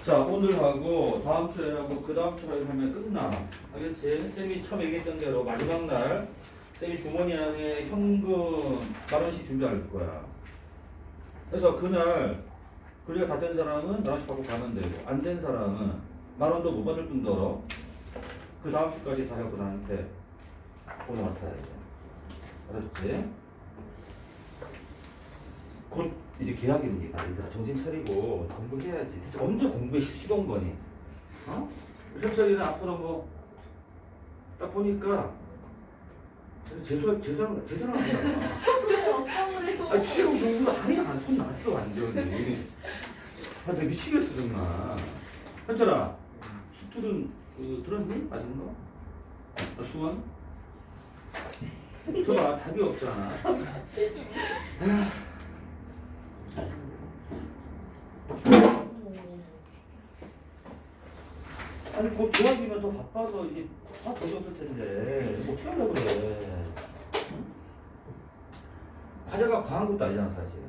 자, 오늘 하고 다음 주에 하고 그 다음 주에 하면 끝나. 알겠지? 쌤이 처음 얘기했던 대로 마지막 날 쌤이 주머니 안에 현금 만 원씩 준비할 거야. 그래서 그날 그리가 다 된 사람은 만 원씩 받고 가면 되고 안 된 사람은 만 원도 못 받을 뿐더러 그 다음 주까지 다 해갖고 나한테 오늘 맡아야 돼. 알았지? 곧 이제 계약입니다. 얘들아 정신 차리고 공부해야지. 대체 언제 공부에 시동 거니? 어? 협철이는 앞으로 뭐 딱 보니까 재수하는 거잖아. 왜 어떤 요 아 지금 공부 아니야. 손 났어 완전히. 아 내가 미치겠어 정말. 현철아 수투는 들었니? 맞은 거? 아, 수원? 저봐 답이 없잖아. 아니 곧 조합이면 더 바빠서 이제 다 젖었을 텐데 뭐 어떻게 하려고 그래. 응? 과제가 과한 것도 아니잖아 사실.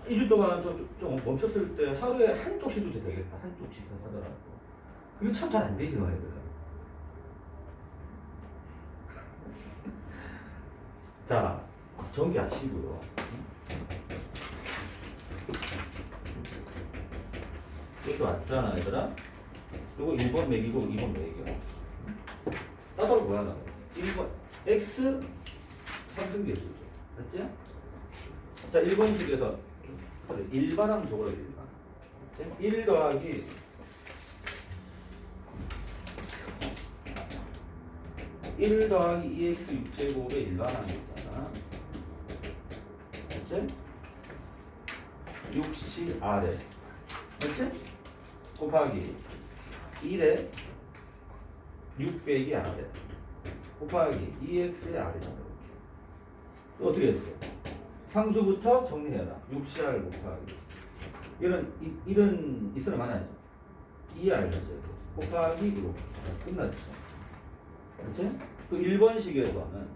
2주 동안 좀 멈췄을 때 하루에 한 쪽씩 해도 되겠다. 한 쪽씩 하더라도 그게 참 잘 안 되지 너희들은. 자 정리하시고요. 이것도 왔잖아 얘들아. 요거 1번 맥이고 2번 맥이야. 따로 뭐야 나 1번 x 3승 계수죠. 맞지? 자 1번식에서 일반항 적어라. 일반 1 더하기 1 더하기 2x 6제곱의 일반항이 있잖아. 맞지? 6c 아래 맞지? 곱하기 1에 6 빼기 아래 곱하기 2x의 아래다. 이렇게 어떻게 했어? 상수부터 정리해라. 6cr 곱하기 이런 있으면 많아야죠. 2r 곱하기 이렇게 끝났죠. 그렇지? 그 1번식에서는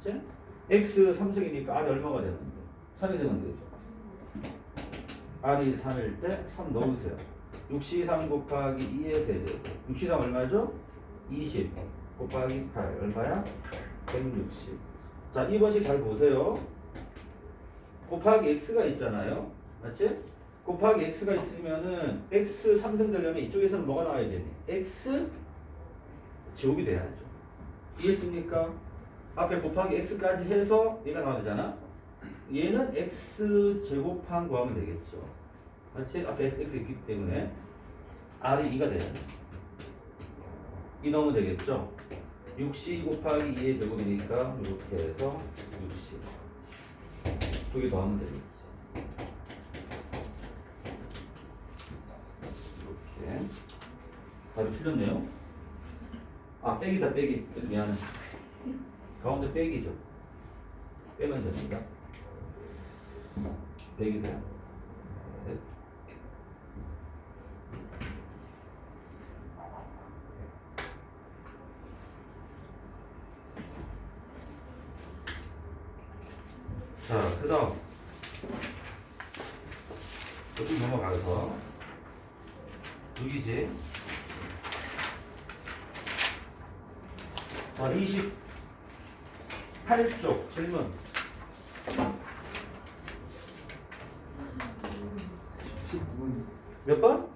그렇지? x 3승이니까 r이 얼마가 되는데? 3이 되면 되죠. r이 3일 때 3 넣으세요. 6c3 곱하기 2의 세제곱. 6c3 얼마죠? 20 곱하기 8 얼마야? 160. 자, 2번식 잘 보세요. 곱하기 x가 있잖아요. 맞지? 곱하기 x가 있으면은 x 3승 되려면 이쪽에서는 뭐가 나와야 되니? x 제곱이 돼야죠. 이해했습니까? 앞에 곱하기 x까지 해서 얘가 나와야 되잖아. 얘는 x 제곱한 구하면 되겠죠. 맞지? 앞에 x 있기 때문에 r이 2가 돼야 돼. 2 넣으면 되겠죠. 6c 곱하기 2의 제곱이니까 이렇게 해서 60 두 개 더하면 되겠죠. 이렇게 답이 틀렸네요. 아 빼기다 빼기. 미안해. 가운데 빼기죠. 빼면 됩니다. 빼기 돼요. 네. 자, 그 다음 쭉 넘어가서 6이지. 자, 28쪽 질문. 19분. 몇 번?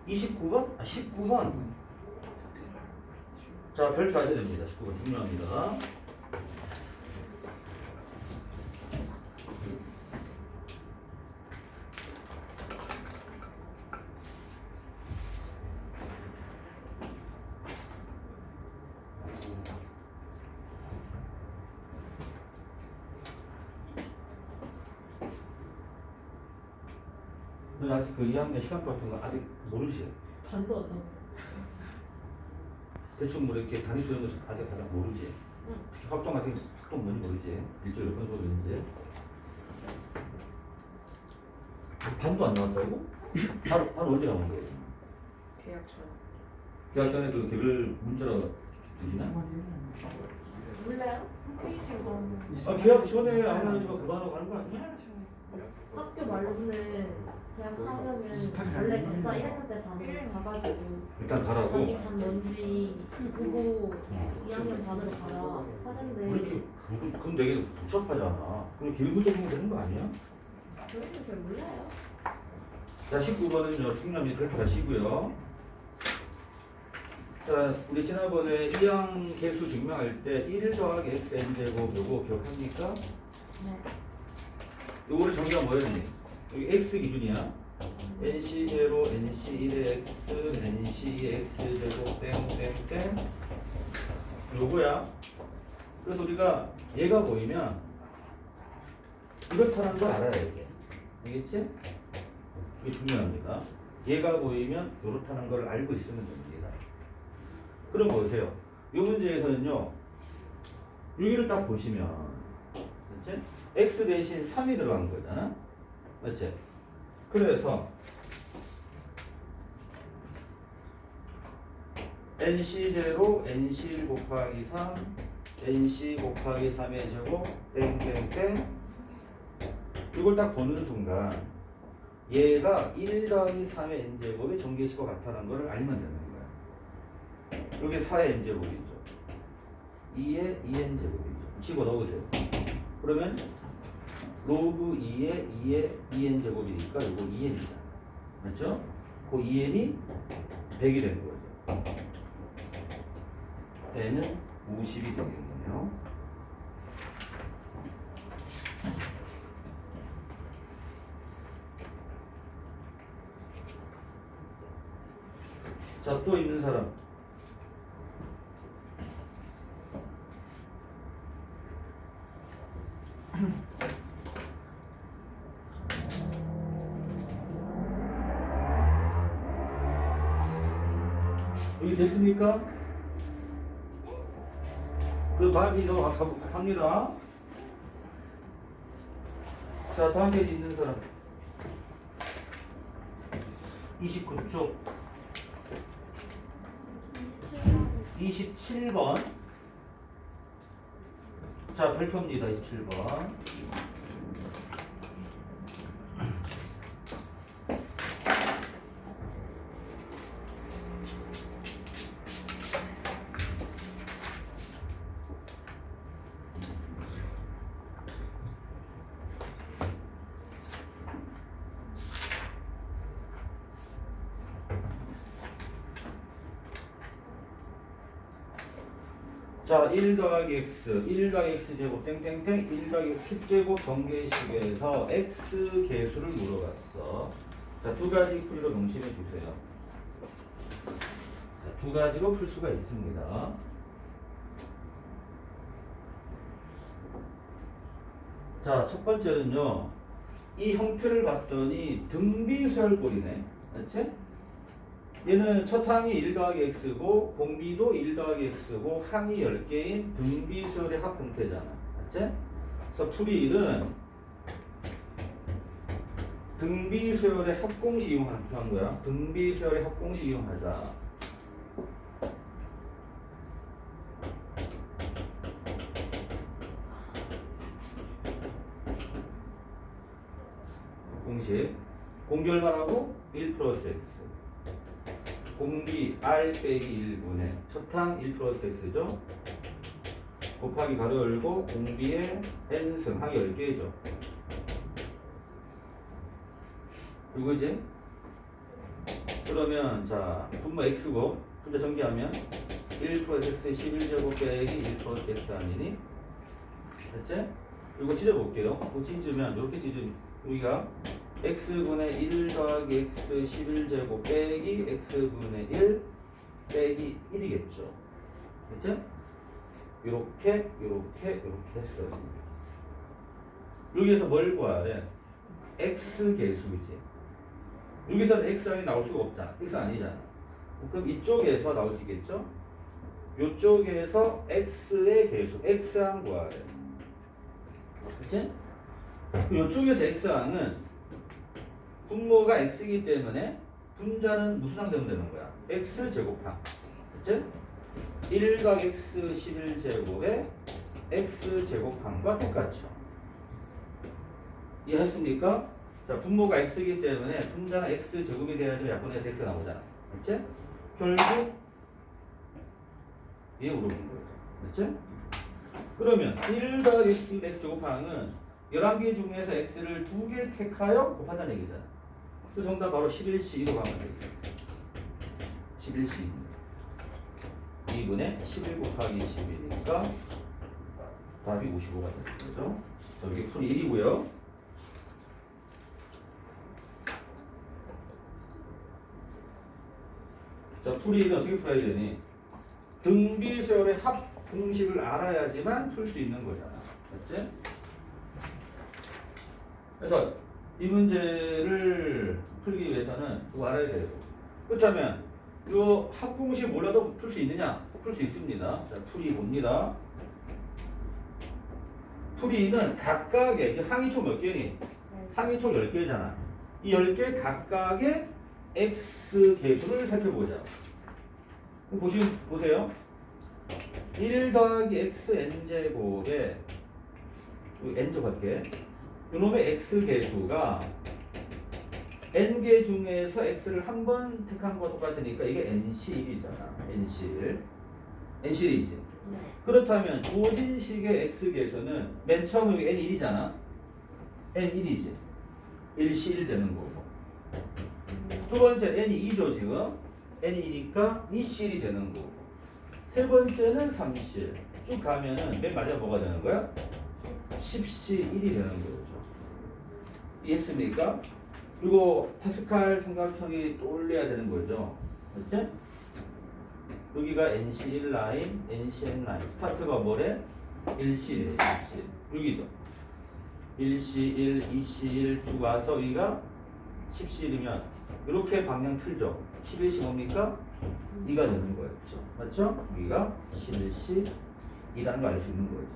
29번? 아, 19번. 자, 별표 하셔야 됩니다. 19번 중요합니다. 너 아직 그 2학년 시간 같은 거 아직 모르지? 반도 안 나와. 대충 뭐 이렇게 단위 수련도 아직 모르지? 응. 특히 합동 같은 게 합동 뭔지 모르지? 일주일에 몇 번 수업인지? 반도 안 나왔다고? 바로 언제 나온 거예요? 계약처럼. 계약 전에 그 개별 문자로 주시나? 몰라요? 계약 전에 안 하지만 그만하고 가는 거 아니야? 학교 말로는 대학 하면은 28일 원래 아니에요? 각자 1학년 때 반으로 가가지고 일단 가라고. 자기 반 뭔지 보고 2학년 반으로 가야 하는데 우리 그럼 되게 복잡하잖아. 그럼 길부적으로 되는 거 아니야? 저희는 잘 몰라요. 자, 19번은요, 충남이 그렇게 가시고요. 자, 우리 지난번에 이항 개수 증명할 때 1 더하기 xn제곱 요거 기억합니까? 네. 요거를 정의가 뭐였니? 여기 x 기준이야. nc0, nc1의 x, nc2의 x제곱 땡땡땡 요거야. 그래서 우리가 얘가 보이면 이렇다는 걸 알아야 돼. 알겠지? 이게 중요합니다. 얘가 보이면 이렇다는 걸 알고 있으면 됩니다. 그럼 보세요. 이 문제에서는요. 여기를 딱 보시면 그렇지? x 대신 3이 들어간 거잖아. 맞지? 그래서 nc0, nc1 곱하기 3, nc 곱하기 3의 제곱 땡땡땡 이걸 딱 보는 순간 얘가 1 더하기 3의 n제곱이 정계식과 같다는 걸 알면 되는 거야. 여기 4의 n제곱이죠. 2의 2n제곱이죠. 집어넣으세요. 그러면 로그 2의 2의 2n제곱이니까 이거 2n이잖아. 맞죠? 그 2n이 100이 되는 거죠. n은 50이 되겠네요. 자, 또 있는 사람. 여기 됐습니까? 그리고 다음 페이지 갑니다. 자, 다음 페이지 있는 사람. 29쪽. 27번. 자, 별표입니다. 27번. 자, 1 더하기 x, 1 더하기 x제곱 땡땡땡 1 더하기 10제곱 정계식에서 x 개수를 물어봤어. 자, 두 가지 풀이로 동심해 주세요. 자, 두 가지로 풀 수가 있습니다. 자, 첫 번째는요. 이 형태를 봤더니 등비수열꼴이네. 그렇지? 얘는 첫 항이 1 더하기 x고 공비도 1 더하기 x고 항이 10개인 등비수열의 합 형태잖아. 맞지? 그래서 풀이 1은 등비수열의 합공식 이용한 거야. 등비수열의 합공식 이용하자. 공식. 공비 얼마라고? 1 플러스 x. 공비 r 빼기 1분의 첫항 1 플러스 x죠. 곱하기 가로 열고 공비의 n승 항이 10개죠. 이거지? 그러면 자 분모 x고 분자 전개하면 1 플러스 x 11제곱 빼기 1 플러스 x 아니니? 됐지? 이거 찢어볼게요. 이거 찢으면 이렇게 찢으면 우리가 x분의 1 더하기 x 11제곱 빼기 x분의 1 빼기 1이겠죠. 그치? 요렇게 했어. 여기에서 뭘 구해야 돼? x 개수이지. 여기서는 x항이 나올 수가 없잖아. x 아니잖아. 그럼 이쪽에서 나올 수 있겠죠? 요쪽에서 x의 개수, x항 구해야 돼. 그치? 요쪽에서 x항은 분모가 x이기 때문에 분자는 무슨 항 되면 되는 거야? x 제곱항. 그치? 1각 x 11제곱에 x제곱함과 똑같죠. 이해했습니까? 자, 분모가 x이기 때문에 분자는 x제곱이 돼야지 약분해서 x 나오잖아. 맞지? 결국 이게 물어본 거죠. 맞지? 그러면 1 더하기 x제곱함은 11개 중에서 x를 2개 택하여 곱한다는 얘기잖아. 그 정답 바로 11c2로 가면 되겠죠. 11c2. 2분의 11 곱하기 11이니까 답이 55가 되죠. 여기 풀이 1이고요. 자, 풀이 1은 어떻게 풀어야 되니? 등비서열의 합 공식을 알아야지만 풀 수 있는 거잖아. 맞지? 그래서 이 문제를 풀기 위해서는 그거 알아야 돼요. 그렇다면 이 합공식 몰라도 풀 수 있느냐? 풀 수 있습니다. 자, 풀이 봅니다. 풀이는 각각의 항이 총 몇 개니? 항이 총 10개잖아. 이 10개 각각의 x 개수를 살펴보자. 보세요. 1 더하기 x n제곱에 n제곱 할게. 이놈의 x 개수가 n개 중에서 x를 한 번 택한 거와 똑같으니까 이게 nc1이잖아. nc1. nc1이지. 그렇다면 주어진 식의 x 개수는 맨 처음 여기 n1이잖아. n1이지. 1c1 되는 거고. 두 번째 n이 2죠 지금. n이 2니까 2c1이 되는 거고. 세 번째는 3c1. 쭉 가면은 맨 마지막 뭐가 되는 거야? 10c1이 되는 거죠. 이해했습니까? 그리고 파스칼 삼각형이 떠올려야 되는 거죠. 맞지? 여기가 NC1 라인, NCN 라인. 스타트가 뭐래? 1C1이래, 1C1. 여기죠. 1C1, 2C1 쭉 와서 여기가 10C1이면 이렇게 방향 틀죠. 11C 뭡니까? 2가 되는 거였죠. 맞죠? 여기가 11C2라는 거 알 수 있는 거죠.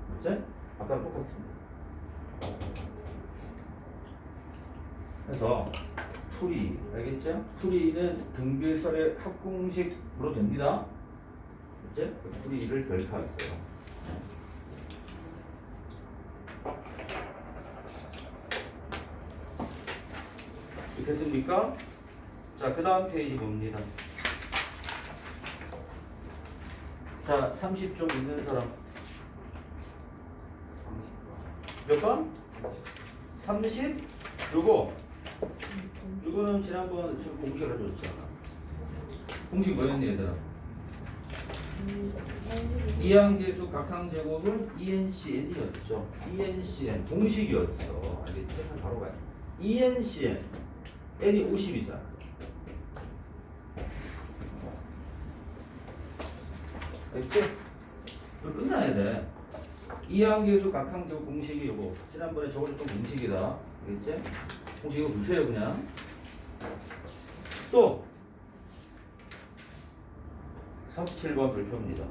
맞지? 아까랑 똑같습니다. 그래서 풀이 알겠죠? 풀이는 등비설의 합공식으로 됩니다. 이제 풀이를 별표했어요. 됐습니까? 자, 그 다음 페이지 봅니다. 자, 30쪽 있는 사람 몇 번? 30? 요거는 지난번 공식을 해줬잖아. 공식 뭐였니 얘들아? 이항계수 각항제곱은 ENCN이었죠. ENCN 공식이었어. 알겠지? 바로 가요. ENCN N이 50이잖아. 알겠지? 이거 끝나야 돼. 이항계수 각항제곱 공식이 요거 지난번에 적어줬던 공식이다. 알겠지? 공식 이거 보세요 그냥. 또 37번 별표입니다.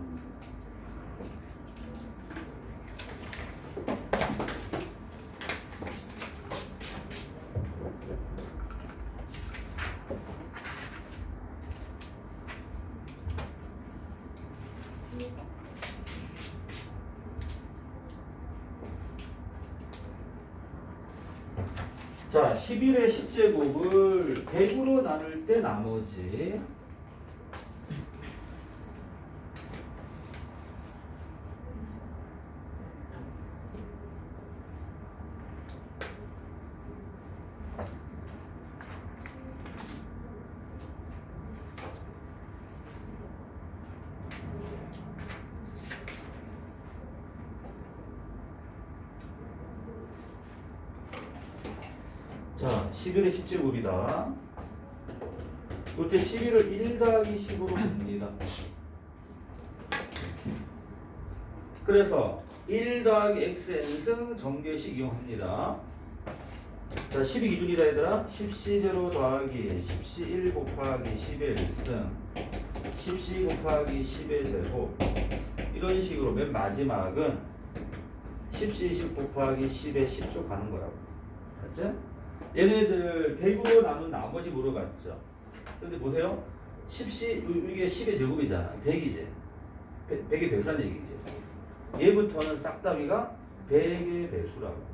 자, 11의 10제곱을 100으로 나눌 때 나머지 자, 11의 10제곱이다. 이때 11을 1 더하기 10으로 봅니다. 그래서 1 더하기 xn승 정계식 이용합니다. 자, 10이 기준이다 얘들아. 10c0 더하기 10c1 곱하기 10의 1승 10c 곱하기 10의 제곱 이런 식으로 맨 마지막은 10c 10 곱하기 10의 10쪽 가는 거라고. 맞지? 얘네들 100으로 나눈 나머지 물어봤죠. 근데 보세요. 10c 이게 10의 제곱이잖아. 100이지. 100의 배수라는 얘기지. 얘부터는 싹 다 위가 100의 배수라고.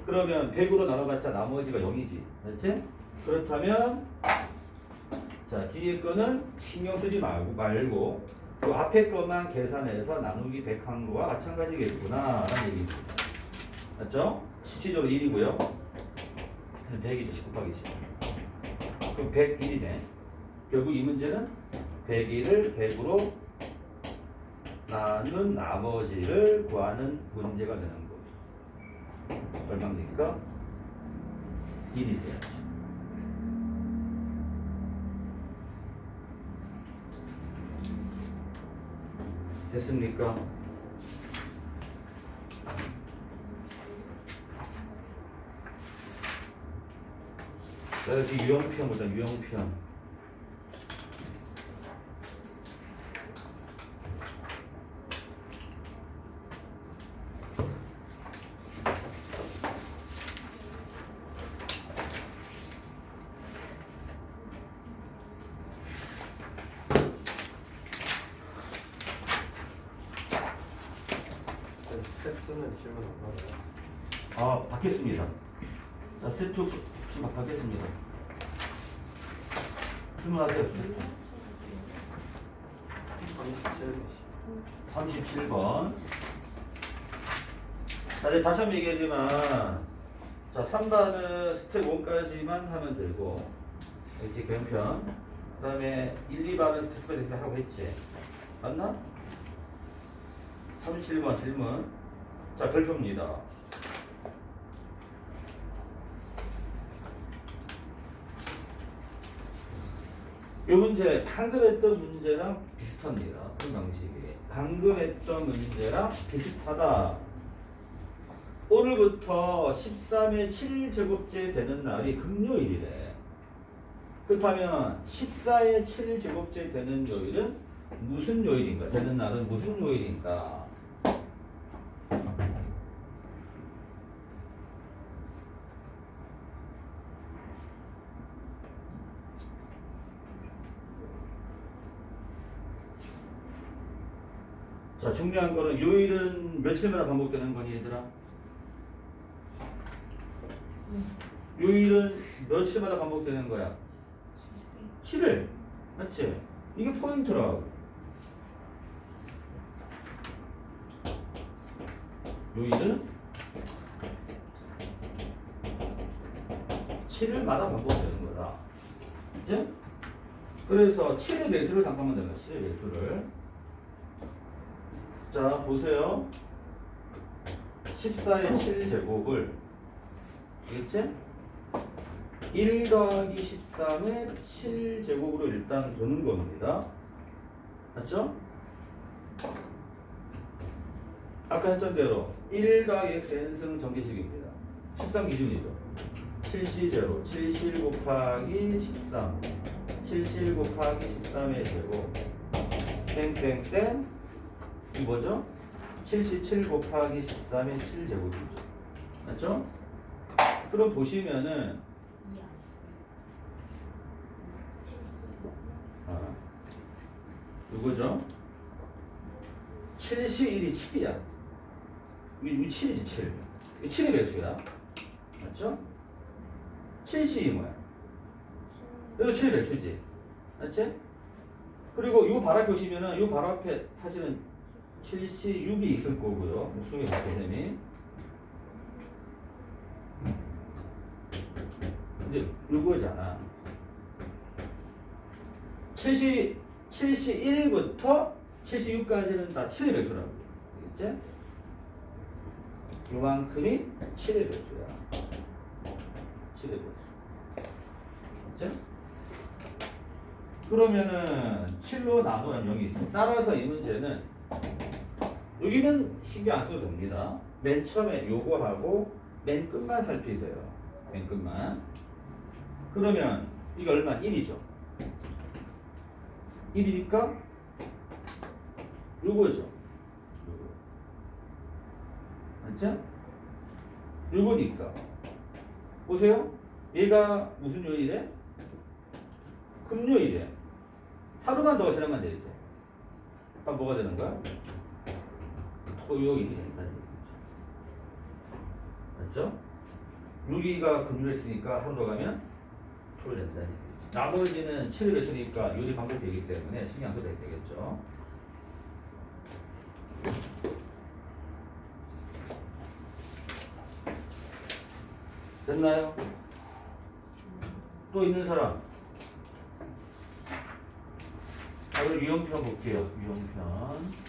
그러면 100으로 나눠봤자 나머지가 0이지. 그렇지? 그렇다면 자 뒤에 거는 신경 쓰지 말고 그 앞에 것만 계산해서 나누기 100한 거와 마찬가지겠구나 라는 얘기지. 맞죠? 17적은 1이고요. 100이죠. 10 곱하기 10. 그럼 101이네. 결국 이 문제는 101을 100으로 나눈 나머지를 구하는 문제가 되는 거죠. 얼마입니까? 1이 돼야죠. 됐습니까? 자, 여기 유형편 보자. 유형편. 스텝스는 질문 안 받아요. 아, 받겠습니다. 자, 스텝 2 지금 받겠습니다. 질문하세요. 37번. 자, 이제 다시 한번 얘기하지만, 자, 3번은 스텝 1까지만 하면 되고, 이제 경편. 그 다음에 1, 2번은 스텝 2까지 하고 했지. 맞나? 37번 질문. 자, 별표입니다. 이 문제, 방금 했던 문제랑 비슷합니다. 그 방식이. 방금 했던 문제랑 비슷하다. 오늘부터 13의 7제곱제 되는 날이 금요일이래. 그렇다면 14의 7제곱제 되는 요일은 무슨 요일인가? 되는 날은 무슨 요일인가? 자, 중요한 거는 요일은 며칠마다 반복되는 거니 얘들아? 요일은 며칠마다 반복되는 거야? 7일. 맞지? 이게 포인트라고. 요일은 7일마다 반복되는 거다. 그치? 그래서 7의 매수를 잠깐만 내가 7의 매수를. 자, 보세요. 14의 7제곱을 알겠지? 1 더하기 13의 7제곱으로 일단 도는 겁니다. 맞죠? 아까 했던 대로 1 더하기 x n승 정기식입니다. 13 기준이죠. 7C0 7C1 곱하기 13 7C1 곱하기 13의 제곱 땡땡땡 이 뭐죠? 77 곱하기 13의 7제곱이죠. 맞죠? 그럼 보시면은 이거죠? 7C1이 7이야. 이게 7이지 7. 이게 7의 배수야. 맞죠? 7C2 뭐야? 이거 7의 배수지. 맞지? 그리고 이 바로 앞에 보시면은 이 바로 앞에 사실은 7C6이 있을 거고요. 목숨이 박대쌤이. 이제 이거잖아. 7C1부터 7C6까지는 다 7의 배수라고. 알겠지? 요만큼이 7의 배수야. 7의 배수. 알겠지? 그러면은 7로 나누면 0이 있어. 따라서 이 문제는 여기는 신경 안 써도 됩니다. 맨 처음에 요거하고 맨 끝만 살피세요. 맨 끝만. 그러면 이게 얼마? 1이죠. 1이니까 요거죠. 요거. 맞죠? 요거니까 보세요. 얘가 무슨 요일에? 금요일에. 하루만 더 지나면 되죠. 그럼 뭐가 되는 거야? 토요일이 된다는 얘기죠. 맞죠? 요리가 금요일 했으니까 하루 더 가면 토요일 된다는 얘기죠. 나머지는 7일 했으니까 요리 반복되기 때문에 신경 안 써도 되겠죠. 됐나요? 또 있는 사람? 자, 그럼 유형편 볼게요. 유형편.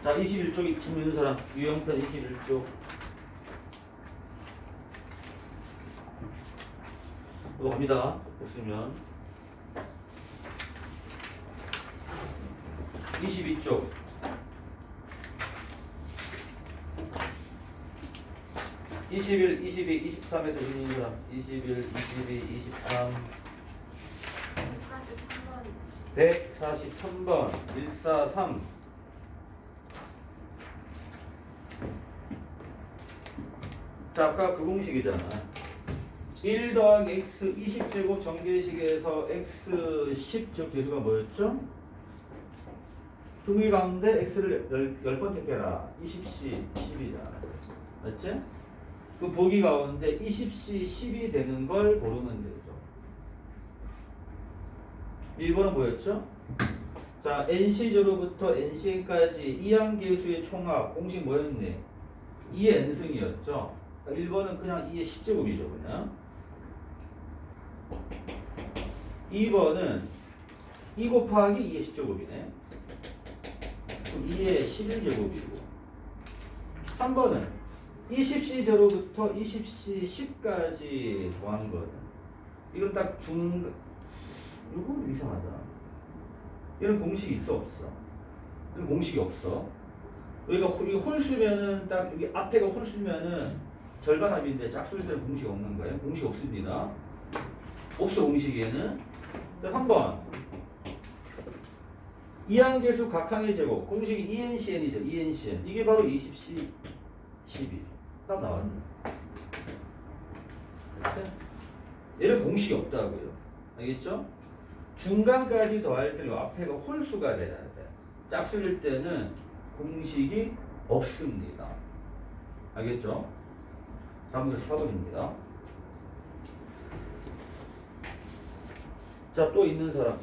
자, 21쪽 지금 있는 사람. 유형편 21쪽. 이거 갑니다. 보시면 22쪽. 21, 22, 23에서 있는 사람. 21, 22, 23. 143번. 143. 자, 아까 그 공식이잖아. 1 더하기 x 20제곱 정계식에서 x 10 저 계수가 뭐였죠? 20개 가운데 x를 10번 택해라. 20c 10이잖아. 맞지? 그 보기 가운데 20c 10이 되는 걸 고르면 되죠. 1번은 뭐였죠? 자, nc0부터 ncn까지 이항계수의 총합 공식 뭐였니? 2의 n승이었죠. 1번은 그냥 2의 10제곱이죠. 그냥 2번은 2 곱하기 2의 10제곱이네. 그럼 2의 11제곱이고 3번은 20c0부터 20c 10까지 더한 거는 이건 딱 이건 이상하다. 이런 공식이 있어 없어? 이런 공식이 없어. 여기가 이거 홀수면은 딱 여기 앞에가 홀수면은 절반 합인데 짝수일 때는 공식 없는 거예요. 공식 없습니다. 없어 공식에는. 자, 3번 이항계수 각항의 제곱 공식이 ENCN이죠. ENCN 이게 바로 20C 12 딱 나왔네. 얘는 공식이 없다고요. 알겠죠? 중간까지 더할 때는 앞에가 홀수가 돼야 돼. 짝수일 때는 공식이 없습니다. 알겠죠? 3번 4번입니다. 자, 또 있는 사람.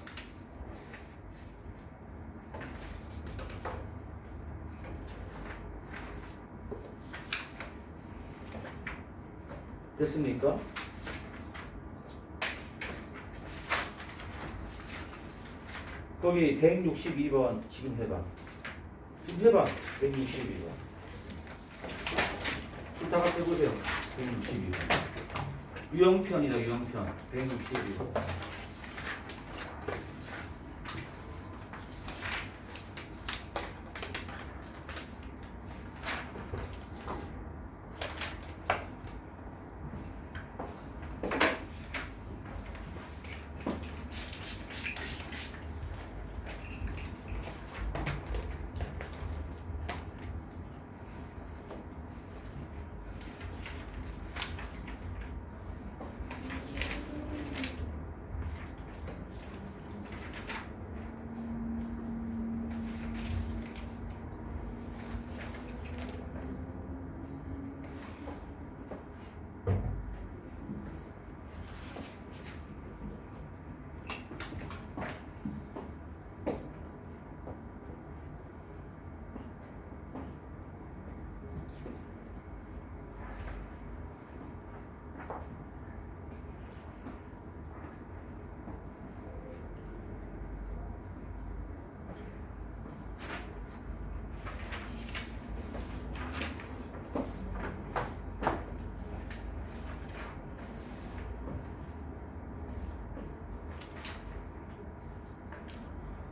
됐습니까? 거기 162번 지금 해봐. 지금 해봐. 162번. 이따가 해보세요. 162번. 유형편이다. 유형편. 162번.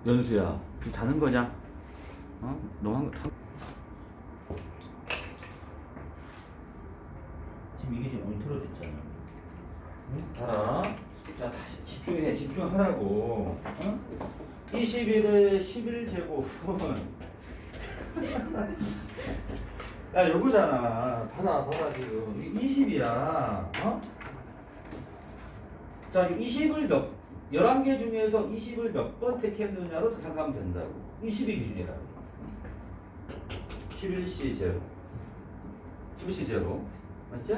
연수야, 지금 자는 거냐? 어? 너무 지금 이게 지금 엉터러졌잖아. 응? 알아? 자, 다시 집중해, 집중하라고. 어? 21에 11제곱은 야, 요거잖아. 봐라, 지금. 이게 20이야. 어? 자, 20을 11개 중에서 20을 몇 번 택했느냐로 생각하면 된다고. 20이 기준이라고. 11C 제로. 11C 제로. 맞지?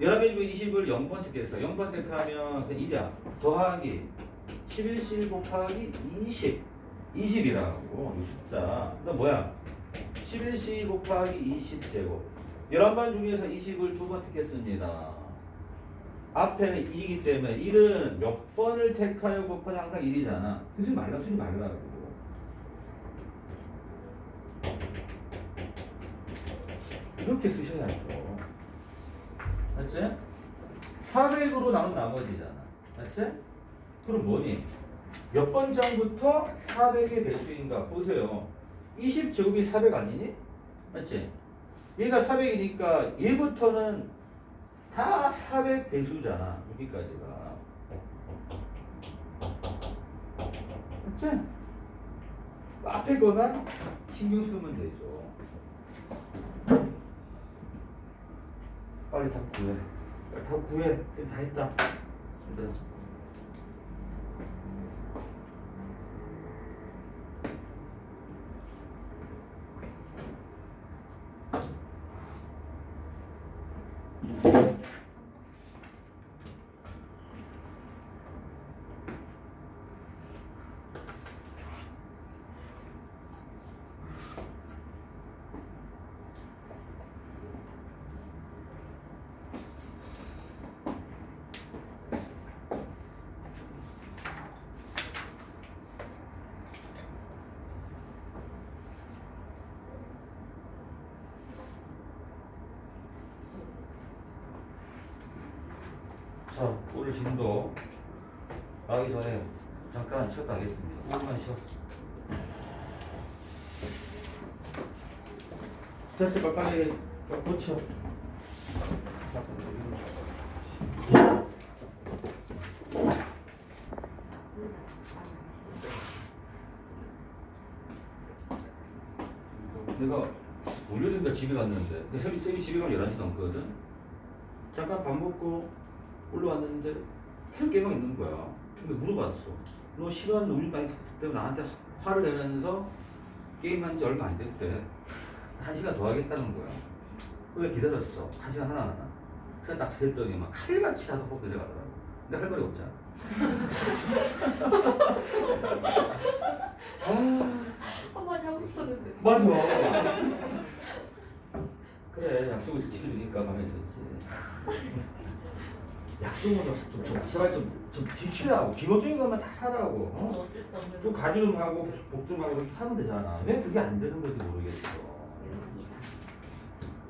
11개 중에 20을 0번 택했어. 0번 택하면 그냥 1이야. 더하기 11C 곱하기 20. 20이라고. 이 숫자. 그 뭐야? 11C 곱하기 20제곱. 11번 중에서 20을 2번 택했습니다. 앞에는 1이기 때문에 1은 몇 번을 택하여 곱하면 항상 1이잖아. 쓰지 말라고. 이렇게 쓰셔야죠. 맞지? 400으로 나눈 나머지잖아. 맞지? 그럼 뭐니? 몇 번장부터 400의 배수인가? 보세요. 20제곱이 400 아니니? 맞지? 얘가 400이니까 얘부터는 다 400 배수잖아. 여기까지가. 맞지? 앞에 거만 신경 쓰면 되죠. 빨리 답 구해. 지금 다 했다. 얘들아. 자, 오늘 지금도 나가기 전에 잠깐 쉬었다 하겠습니다. 5분만 쉬어. 됐어, 빨리 고쳐. 내가 월요일인가 집에 갔는데, 쌤이 집에 가면 11시 넘거든. 잠깐 밥 먹고 올라왔는데 계속 게임하고 있는 거야. 근데 물어봤어. 너 시간 우리 많이 때문에 나한테 화를 내면서 게임한 지 얼마 안 됐대. 1시간 더 하겠다는 거야. 그래 기다렸어. 1시간 하나 안 하나. 그래서 딱 됐더니 막 칼같이 다섯 번 내려가더라고. 근데 할 말이 없잖아. 한마디 하고 싶었는데. 맞아. 그래, 약속을 지키니까 가만히 있었지. 약속은 좀 제발 좀 지키라고. 기본적인 것만 다 하라고. 어? 어쩔 수 없는. 좀 가주름하고 복줌하고 이렇게 하면 되잖아. 왜 그게 안 되는 건지 모르겠어.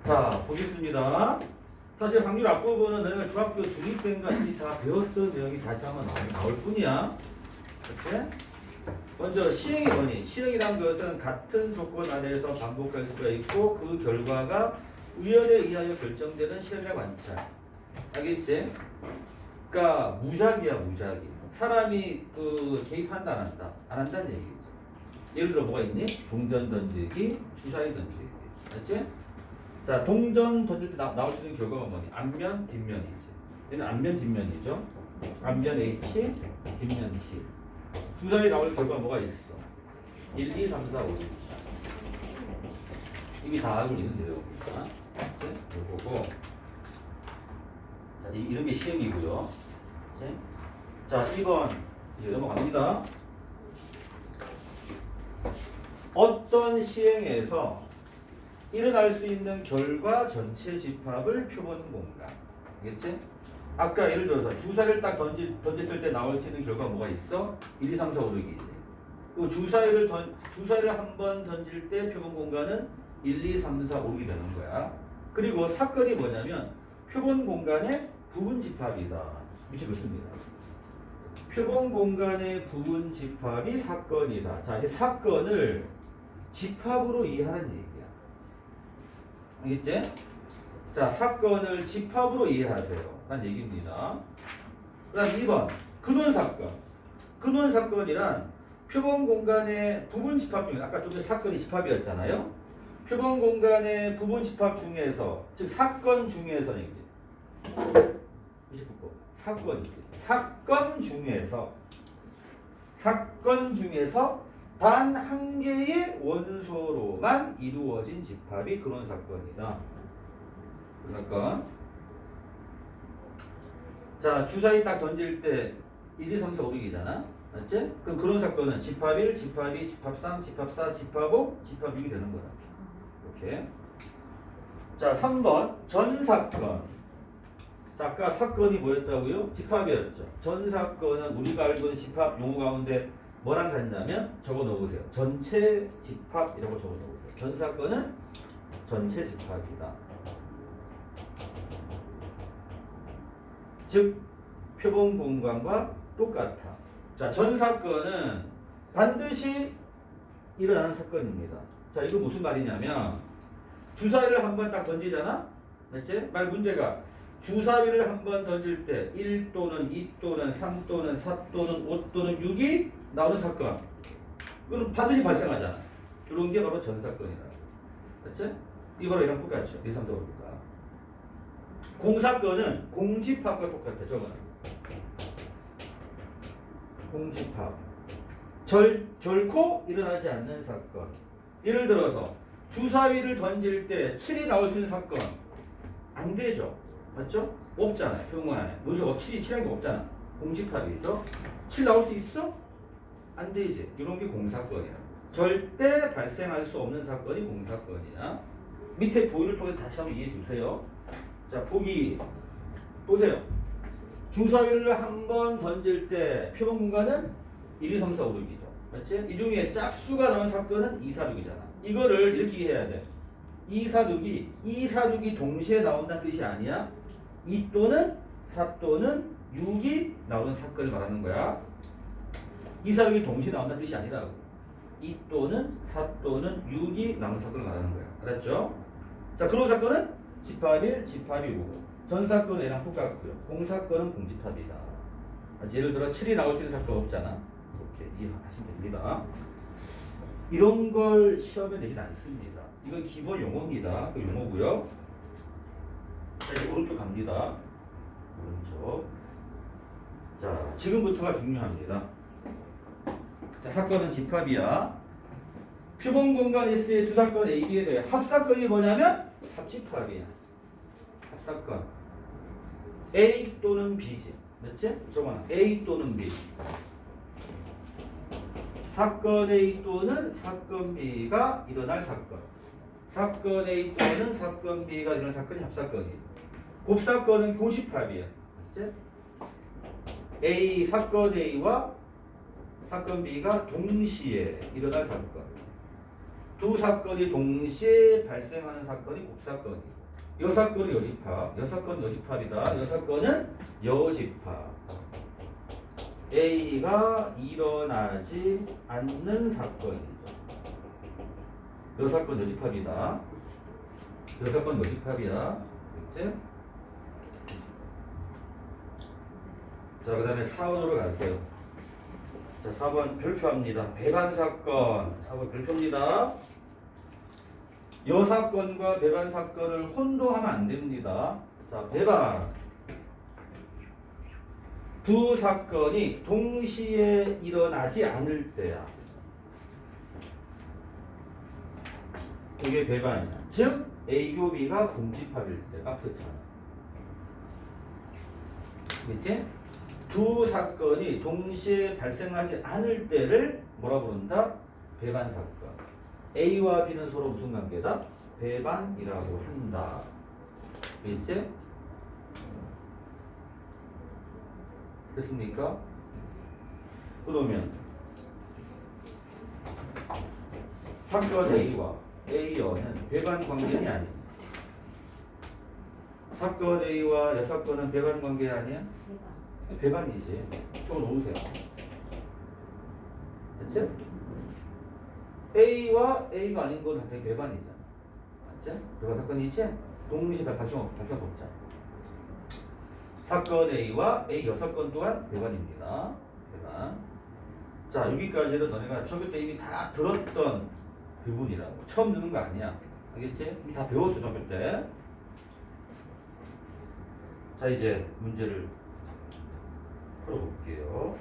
자, 보겠습니다. 사실 확률 앞부분은 너희가 중학교 중2 때까지 다 배웠던 내용이 다시 한번 나올 뿐이야. 이렇게. 먼저 시행이 뭐니? 시행이란 것은 같은 조건 안에서 반복할 수가 있고 그 결과가 우연에 의하여 결정되는 실행이라고 한자. 알겠지? 그러니까 무작위야, 무작위. 사람이 개입한다, 안 한다? 안 한다는 얘기지. 예를 들어 뭐가 있니? 동전 던지기, 주사위 던지기. 알지? 자, 동전 던질 때 나올 수 있는 결과가 뭐니? 앞면, 뒷면이지. 얘는 앞면, 뒷면이죠. 앞면 H, 뒷면 T. 주사위 나올 결과가 뭐가 있어? 1, 2, 3, 4, 5. 이미 다 알고 있는 내용입니다. 이거고. 자, 이런 게 시행이고요. 자, 2번 이제 넘어갑니다. 어떤 시행에서 일어날 수 있는 결과 전체 집합을 표본 공간. 알겠지? 아까 예를 들어서 주사위를 딱 던졌을 때 나올 수 있는 결과가 뭐가 있어? 1, 2, 3, 4, 5, 6이지. 그리고 주사위를 한 번 던질 때 표본 공간은 1, 2, 3, 4, 5이 되는 거야. 그리고 사건이 뭐냐면 표본 공간의 부분 집합이다. 이렇게 그렇습니다. 표본 공간의 부분 집합이 사건이다. 자, 이 사건을 집합으로 이해하는 얘기야. 알겠지? 자, 사건을 집합으로 이해하세요. 라는 얘기입니다. 그 다음 2번. 근원사건. 근원사건이란 표본 공간의 부분 집합 중에, 아까 좀 전에 사건이 집합이었잖아요. 표본 공간의 부분 집합 중에서, 즉 사건 중에서 얘기지. 29번. 사건이지. 사건 중에서 단 한 개의 원소로만 이루어진 집합이 그런 사건이다. 그 사건. 자, 주사위 딱 던질 때 1, 2, 3, 4, 5, 6이잖아. 맞지? 그럼 그런 사건은 집합 1, 집합 2, 집합 3, 집합 4, 집합 5, 집합 6이 되는 거다. 이렇게. 자, 3번 전사건. 자, 아까 사건이 뭐였다고요? 집합이었죠. 전사건은 우리가 알고 있는 집합 용어 가운데 뭐랑 같냐면 적어 넣으세요. 전체 집합이라고 적어 넣으세요. 전사건은 전체 집합이다. 즉 표본 공간과 똑같아. 자, 전사건은 반드시 일어나는 사건입니다. 자, 이거 무슨 말이냐면 주사위를 한번 딱 던지잖아. 맞지? 말 문제가 주사위를 한번 던질 때 1 또는 2 또는 3 또는 4 또는 5 또는 6이 나오는 사건. 이건 반드시 발생하잖아. 이런 게 바로 전사건이다. 맞지? 이거랑 이랑 똑같죠. 1, 3, 4, 5니까. 공사건은 공집합과 똑같아. 저거는. 공집합. 결코 일어나지 않는 사건. 예를 들어서 주사위를 던질 때 7이 나올 수 있는 사건. 안 되죠. 맞죠? 없잖아요. 표본 안에. 문서가 7이라는 게 없잖아. 공집합이죠. 7 나올 수 있어? 안 되지. 이런 게 공사건이야. 절대 발생할 수 없는 사건이 공사건이야. 밑에 보기를 통해 다시 한번 이해해 주세요. 자, 보기 보세요. 주사위를 한번 던질 때 표본 공간은 1, 2, 3, 4, 5, 6이죠. 맞지? 이 중에 짝수가 나온 사건은 2, 4, 6이잖아. 이거를 이렇게 이해해야 돼. 2, 4, 6이 동시에 나온다는 뜻이 아니야. 2 또는 4 또는 6이 나오는 사건을 말하는 거야. 2, 4, 6이 동시에 나온다는 뜻이 아니라고. 2 또는 4 또는 6이 나오는 사건을 말하는 거야. 알았죠? 자, 그런 사건은 집합 1, 집합 2고 전사건은 얘랑 똑같고요. 공사건은 공집합이다. 예를 들어 7이 나올 수 있는 사건 없잖아. 이렇게 이해하시면 됩니다. 이런 걸 시험에 내진 않습니다. 이건 기본 용어입니다. 그 용어고요. 자, 이제 오른쪽 갑니다. 오른쪽. 자, 지금부터가 중요합니다. 자, 사건은 집합이야. 표본 공간 S의 두 사건 A, B에 대해 합사건이 뭐냐면 합집합이야. 합사건. A 또는 B지. 맞지? 저거는 A 또는 B. 사건 A 또는 사건 B가 일어날 사건. 사건 A 또는 사건 B가 일어날 사건이 합사건이에요. 곱사건은 교집합이야. 맞지? A, 사건 A와 사건 B가 동시에 일어날 사건. 두 사건이 동시에 발생하는 사건이 곱사건이에요. 여사건은 여집합. 여사건은 여집합이다. 여사건은 여집합. A가 일어나지 않는 사건이죠. 여사건 여집합이다. 여사건 여집합이야. 그치? 자, 그 다음에 4번으로 가세요. 자, 4번 별표합니다. 배반사건. 4번 별표입니다. 여사건과 배반사건을 혼동하면 안 됩니다. 자, 배반. 두 사건이 동시에 일어나지 않을 때야. 이게 배반이야. 즉 A교 B가 공집합일 때. 앞서잖아. 그치? 두 사건이 동시에 발생하지 않을 때를 뭐라 부른다? 배반사건. A와 B는 서로 무슨 관계다? 배반이라고 한다. 그치? 됐습니까? 그러면 사건 A와 A여는 배반 관계는 아닙니다. 사건 A와 여사건은 배반 관계 아니야? 배반이지. 저거 놓으세요. 됐지? A와 A가 아닌 건 당연히 배반이잖아. 맞지? 배반 사건이지? 동시에 발생법자. 사건 A와 A 6건 또한 배반입니다. 배반. 자, 여기까지는 너네가 중학교 때 이미 다 들었던 부분이라고. 처음 듣는 거 아니야. 알겠지? 이미 다 배웠어, 중학교 때. 자, 이제 문제를 풀어볼게요.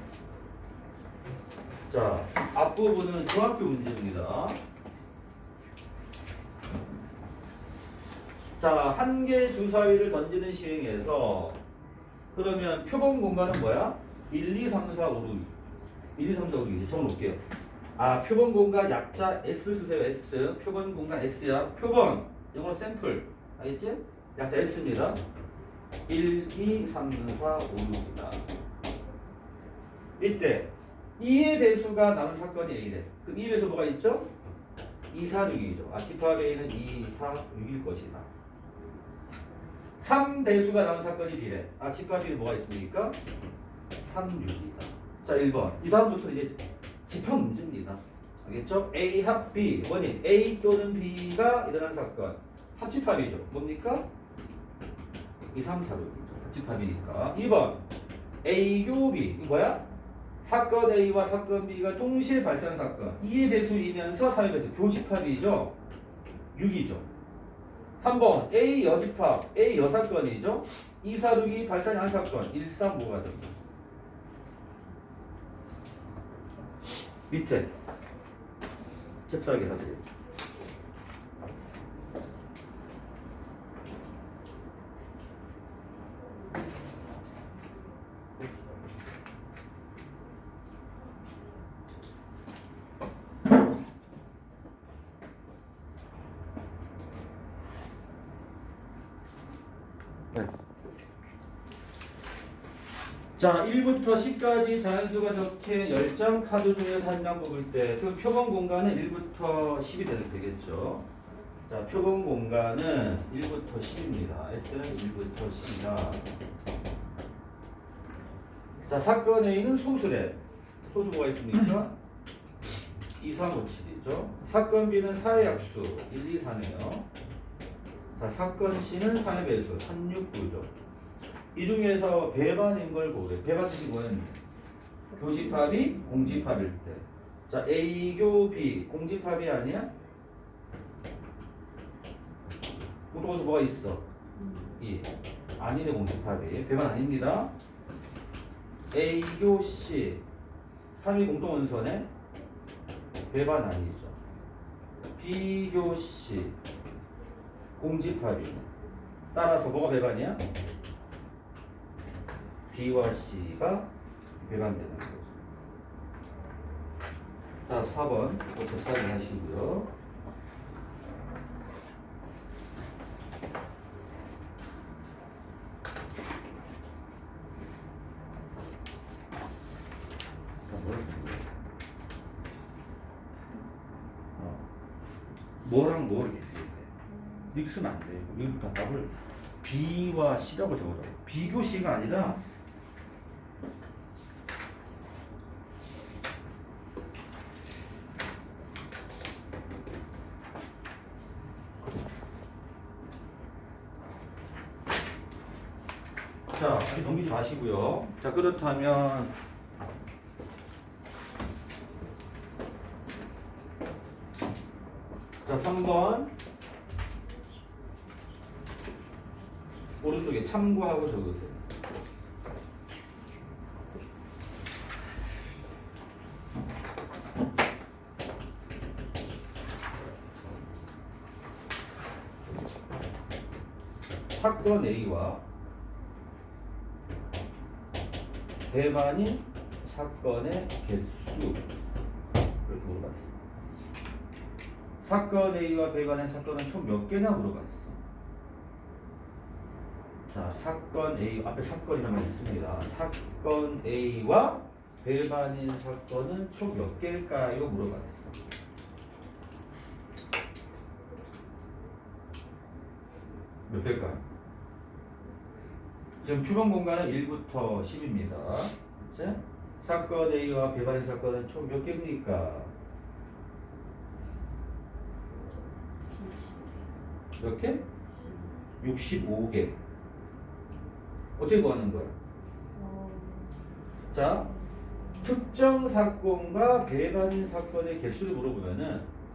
자, 앞부분은 중학교 문제입니다. 자, 한 개 주사위를 던지는 시행에서 그러면 표본 공간은 뭐야? 1, 2, 3, 4, 5, 6. 1, 2, 3, 4, 5, 6 이제 적어놓을게요. 아, 표본 공간 약자 S 쓰세요. S. 표본 공간 S야. 표본. 영어로 샘플. 알겠지? 약자 S입니다. 1, 2, 3, 4, 5, 6이다. 이때 2의 배수가 나는 사건이 A래. 그럼 2 배수 뭐가 있죠? 2, 4, 6이죠. 아, 집합 A는 2, 4, 6일 것이다. 3 배수가 나는 사건이 B래. 아, 집합 B는 뭐가 있습니까? 3, 6이다. 자, 1번. 이 다음부터 이제 집합 문제입니다. 알겠죠? A 합 B. 원인 A 또는 B가 일어난 사건. 합집합이죠. 뭡니까? 2, 3, 4, 6이죠. 합집합이니까. 2번. A 교 B. 이거 뭐야? 사건 A와 사건 B가 동시에 발생한 사건. 2의 배수이면서 4의 배수. 교집합이죠. 6이죠. 3번. A 여집합. A 여사건이죠. 2, 4, 6이 발생한 사건. 1, 3, 5가 됩니다. 밑에 잽싸게 하세요. 네. 자, 1부터 10까지 자연수가 적힌 10장 카드 중에서 한 장 뽑을 때, 그 표본 공간은 1부터 10이 되겠죠. 자, 표본 공간은 1부터 10입니다. S는 1부터 10이다. 자, 사건 A는 소수래. 소수 뭐가 있습니까? 2, 3, 5, 7이죠. 사건 B는 4의 약수, 1, 2, 4네요. 자, 사건 C는 3의 배수, 3, 6, 9죠. 이 중에서 배반인 걸 보래. 배반 뜻이 뭐였니? 교집합이 공집합일 때. 자, A교 B 공집합이 아니야? 보통에서 뭐가 있어? 이 아니네. 공집합이 배반 아닙니다. A교 C 3위 공통원선에 배반 아니죠. B교 C 공집합이네. 따라서 뭐가 배반이야? B와 C가 배반되는 거죠. 자, 4번 부터 확인하시고요. 뭐랑 뭐 이렇게 돼. 이렇게 쓰면 안 돼요. 여기부터 답을 B와 C라고 적어줘. B교 C가 아니라 자, 넘기지 마시고요. 자, 그렇다면 자, 3번 오른쪽에 참고하고 적으세요. 사건 A와 배반인 사건의 개수 이렇게 물어봤습니다. 사건 A와 배반인 사건은 총 몇 개냐 물어봤어. 자, 사건 A 앞에 사건이라는 말 있습니다. 사건 A와 배반인 사건은 총 몇 개일까요? 물어봤어. 몇 개일까요? 지금 표본 공간은 1부터 10입니다. 그치? 사건 A와 배반인 사건은 총 몇 개입니까? 몇 개? 65개. 어떻게 구하는 거야? 자, 특정 사건과 배반인 사건의 개수를 물어보면은